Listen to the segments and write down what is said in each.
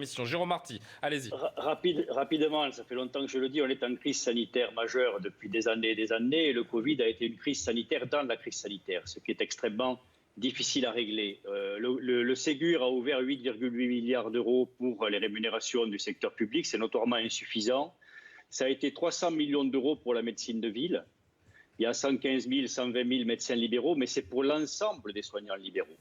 mission. Jérôme Marty, allez-y. Rapidement, ça fait longtemps que je le dis, on est en crise sanitaire majeure depuis des années et des années. Et le Covid a été une crise sanitaire dans la crise sanitaire, ce qui est extrêmement difficile à régler. Le Ségur a ouvert 8,8 milliards d'euros pour les rémunérations du secteur public. C'est notoirement insuffisant. Ça a été 300 millions d'euros pour la médecine de ville. Il y a 115 000, 120 000 médecins libéraux, mais c'est pour l'ensemble des soignants libéraux.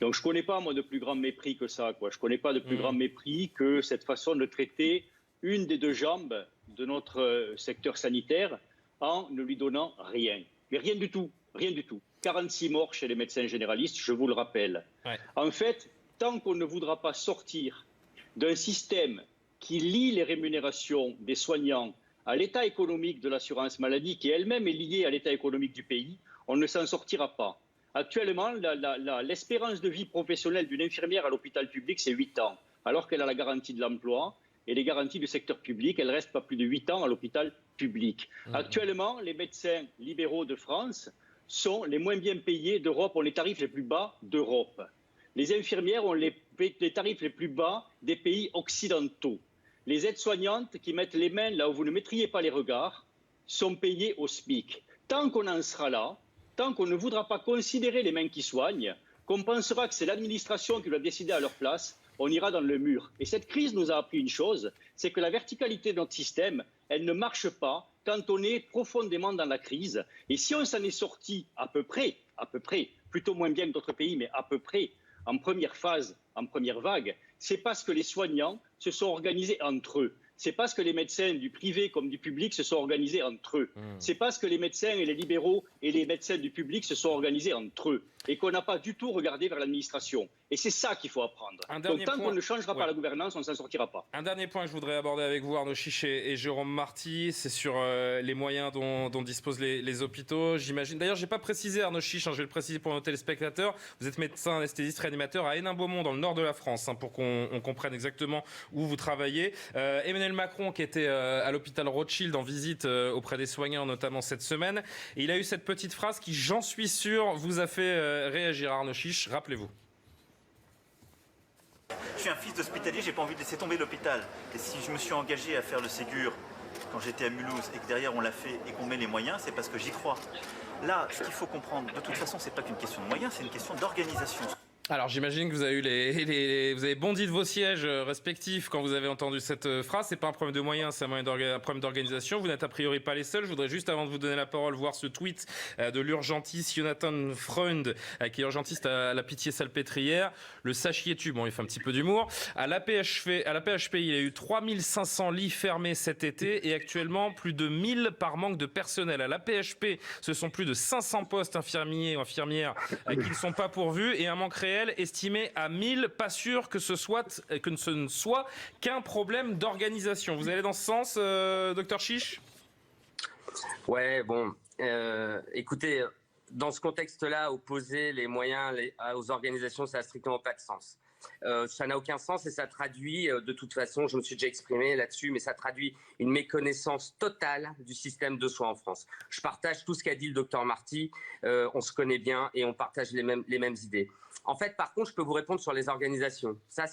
Donc je ne connais pas, moi, de plus grand mépris que ça, quoi. Je ne connais pas de plus grand mépris que cette façon de traiter une des deux jambes de notre secteur sanitaire en ne lui donnant rien. Mais rien du tout, rien du tout. 46 morts chez les médecins généralistes, je vous le rappelle. Ouais. En fait, tant qu'on ne voudra pas sortir d'un système qui lie les rémunérations des soignants à l'état économique de l'assurance maladie, qui elle-même est liée à l'état économique du pays, on ne s'en sortira pas. Actuellement, l'espérance de vie professionnelle d'une infirmière à l'hôpital public, c'est 8 ans, alors qu'elle a la garantie de l'emploi et les garanties du secteur public. Elle ne reste pas plus de 8 ans à l'hôpital public. Actuellement, les médecins libéraux de France sont les moins bien payés d'Europe, ont les tarifs les plus bas d'Europe. Les infirmières ont les tarifs les plus bas des pays occidentaux. Les aides-soignantes qui mettent les mains là où vous ne mettriez pas les regards sont payées au SMIC. Tant qu'on en sera là, tant qu'on ne voudra pas considérer les mains qui soignent, qu'on pensera que c'est l'administration qui doit décider à leur place, on ira dans le mur. Et cette crise nous a appris une chose, c'est que la verticalité de notre système, elle ne marche pas quand on est profondément dans la crise. Et si on s'en est sorti à peu près, plutôt moins bien que d'autres pays, mais à peu près, en première phase, en première vague, c'est parce que les soignants se sont organisés entre eux. C'est parce que les médecins du privé comme du public se sont organisés entre eux. C'est parce que les médecins et les libéraux et les médecins du public se sont organisés entre eux et qu'on n'a pas du tout regardé vers l'administration. Et c'est ça qu'il faut apprendre. Donc tant qu'on ne changera pas la gouvernance, on ne s'en sortira pas. Un dernier point que je voudrais aborder avec vous, Arnaud Chiche et Jérôme Marty, c'est sur les moyens dont disposent les hôpitaux. J'imagine. D'ailleurs, je n'ai pas précisé, Arnaud Chiche, je vais le préciser pour nos téléspectateurs. Vous êtes médecin anesthésiste réanimateur à Hénin-Beaumont, dans le nord de la France, pour qu'on comprenne exactement où vous travaillez. Emmanuel Macron, qui était à l'hôpital Rothschild en visite auprès des soignants, notamment cette semaine, et il a eu cette petite phrase qui, j'en suis sûr, vous a fait réagir, Arnaud Chiche. Rappelez-vous. Je suis un fils d'hospitalier, j'ai pas envie de laisser tomber l'hôpital. Et si je me suis engagé à faire le Ségur quand j'étais à Mulhouse et que derrière on l'a fait et qu'on met les moyens, c'est parce que j'y crois. Là, ce qu'il faut comprendre, de toute façon, c'est pas qu'une question de moyens, c'est une question d'organisation. Alors j'imagine que vous avez eu vous avez bondi de vos sièges respectifs quand vous avez entendu cette phrase. C'est pas un problème de moyens, c'est un problème d'organisation. Vous n'êtes a priori pas les seuls. Je voudrais juste, avant de vous donner la parole, voir ce tweet de l'urgentiste Jonathan Freund, qui est urgentiste à la Pitié-Salpêtrière. Le sachiez-tu, bon, il fait un petit peu d'humour. À l'AP-HP, il y a eu 3500 lits fermés cet été et actuellement plus de 1000 par manque de personnel. À l'AP-HP, ce sont plus de 500 postes infirmiers ou infirmières qui ne sont pas pourvus et un manque réel estimé à 1000, pas sûr que ce ne soit qu'un problème d'organisation. Vous allez dans ce sens, docteur Chiche ? Ouais, bon, écoutez, dans ce contexte-là, opposer les moyens aux organisations, ça n'a strictement pas de sens. Ça n'a aucun sens et ça traduit, de toute façon, je me suis déjà exprimé là-dessus, mais ça traduit une méconnaissance totale du système de soins en France. Je partage tout ce qu'a dit le docteur Marty, on se connaît bien et on partage les mêmes idées. En fait, par contre, je peux vous répondre sur les organisations. Ça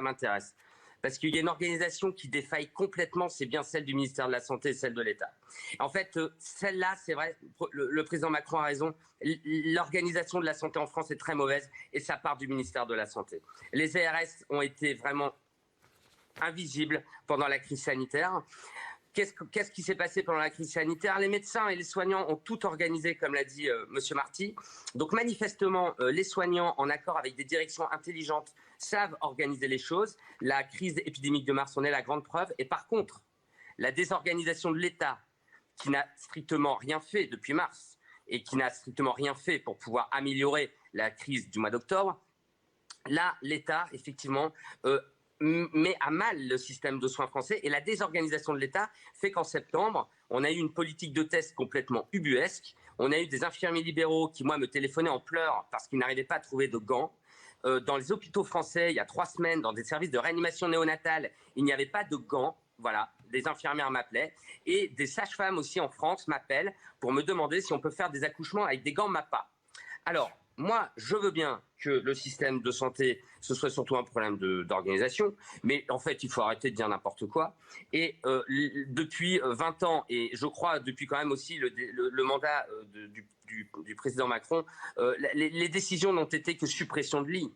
m'intéresse. Parce qu'il y a une organisation qui défaille complètement, c'est bien celle du ministère de la Santé et celle de l'État. En fait, celle-là, c'est vrai, le président Macron a raison, l'organisation de la santé en France est très mauvaise et ça part du ministère de la Santé. Les ARS ont été vraiment invisibles pendant la crise sanitaire. Qu'est-ce qui s'est passé pendant la crise sanitaire? Les médecins et les soignants ont tout organisé, comme l'a dit Monsieur Marty. Donc manifestement, les soignants, en accord avec des directions intelligentes, savent organiser les choses. La crise épidémique de mars en est la grande preuve. Et par contre, la désorganisation de l'État, qui n'a strictement rien fait depuis mars et qui n'a strictement rien fait pour pouvoir améliorer la crise du mois d'octobre, là, l'État, effectivement, met à mal le système de soins français et la désorganisation de l'État fait qu'en septembre, on a eu une politique de test complètement ubuesque. On a eu des infirmiers libéraux qui, moi, me téléphonaient en pleurs parce qu'ils n'arrivaient pas à trouver de gants. Dans les hôpitaux français, il y a 3 semaines, dans des services de réanimation néonatale, il n'y avait pas de gants. Voilà, des infirmières m'appelaient et des sages-femmes aussi en France m'appellent pour me demander si on peut faire des accouchements avec des gants MAPA. Alors, moi, je veux bien que le système de santé, ce soit surtout un problème d'organisation, mais en fait, il faut arrêter de dire n'importe quoi. Et depuis 20 ans, et je crois depuis quand même aussi le mandat du président Macron, les décisions n'ont été que suppression de lits,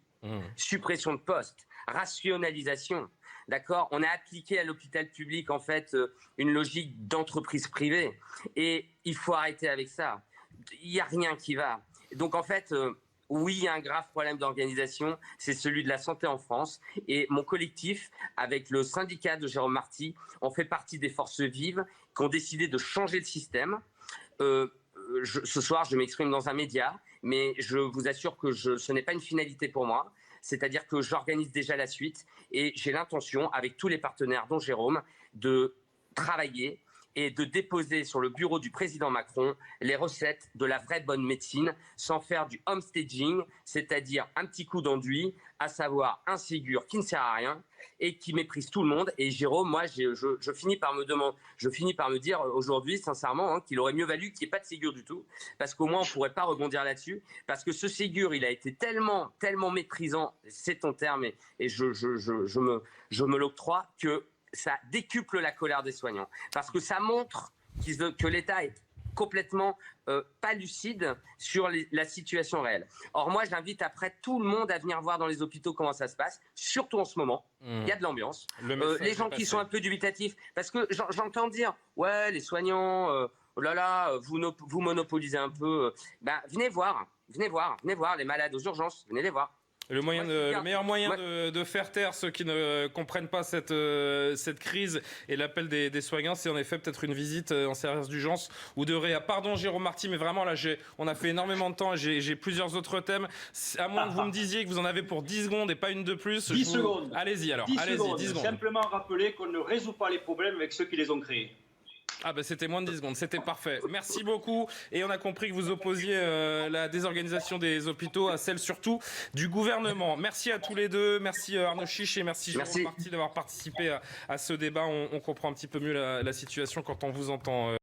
suppression de postes, rationalisation. D'accord, on a appliqué à l'hôpital public en fait une logique d'entreprise privée, et il faut arrêter avec ça. Il n'y a rien qui va. Donc en fait, oui, il y a un grave problème d'organisation, c'est celui de la santé en France. Et mon collectif, avec le syndicat de Jérôme Marty, on fait partie des forces vives qui ont décidé de changer le système. Ce soir, je m'exprime dans un média, mais je vous assure que ce n'est pas une finalité pour moi. C'est-à-dire que j'organise déjà la suite et j'ai l'intention, avec tous les partenaires, dont Jérôme, de travailler et de déposer sur le bureau du président Macron les recettes de la vraie bonne médecine, sans faire du homestaging, c'est-à-dire un petit coup d'enduit, à savoir un Ségur qui ne sert à rien et qui méprise tout le monde. Et Jérôme, moi, je finis par me dire aujourd'hui, sincèrement, qu'il aurait mieux valu qu'il n'y ait pas de Ségur du tout, parce qu'au moins on ne pourrait pas rebondir là-dessus, parce que ce Ségur, il a été tellement méprisant, c'est ton terme, et je me l'octroie, que ça décuple la colère des soignants, parce que ça montre que l'État est complètement pas lucide sur la situation réelle. Or moi, j'invite après tout le monde à venir voir dans les hôpitaux comment ça se passe, surtout en ce moment. Il y a de l'ambiance. Les gens qui sont un peu dubitatifs, parce que j'entends dire, ouais, les soignants, oh là là, vous monopolisez un peu. Ben, venez voir les malades aux urgences, venez les voir. Le meilleur moyen de faire taire ceux qui ne comprennent pas cette crise et l'appel des soignants, c'est en effet peut-être une visite en service d'urgence ou de réa. Pardon Jérôme Marty, mais vraiment là, on a fait énormément de temps et j'ai plusieurs autres thèmes. À moins que vous me disiez que vous en avez pour 10 secondes et pas une de plus. 10 secondes. Allez-y alors. 10 allez-y, secondes. 10 secondes. Simplement rappeler qu'on ne résout pas les problèmes avec ceux qui les ont créés. Ah ben c'était moins de 10 secondes, c'était parfait. Merci beaucoup. Et on a compris que vous opposiez la désorganisation des hôpitaux à celle surtout du gouvernement. Merci à tous les deux. Merci Arnaud Chiche et merci Jérôme Marty d'avoir participé à ce débat. On comprend un petit peu mieux la situation quand on vous entend.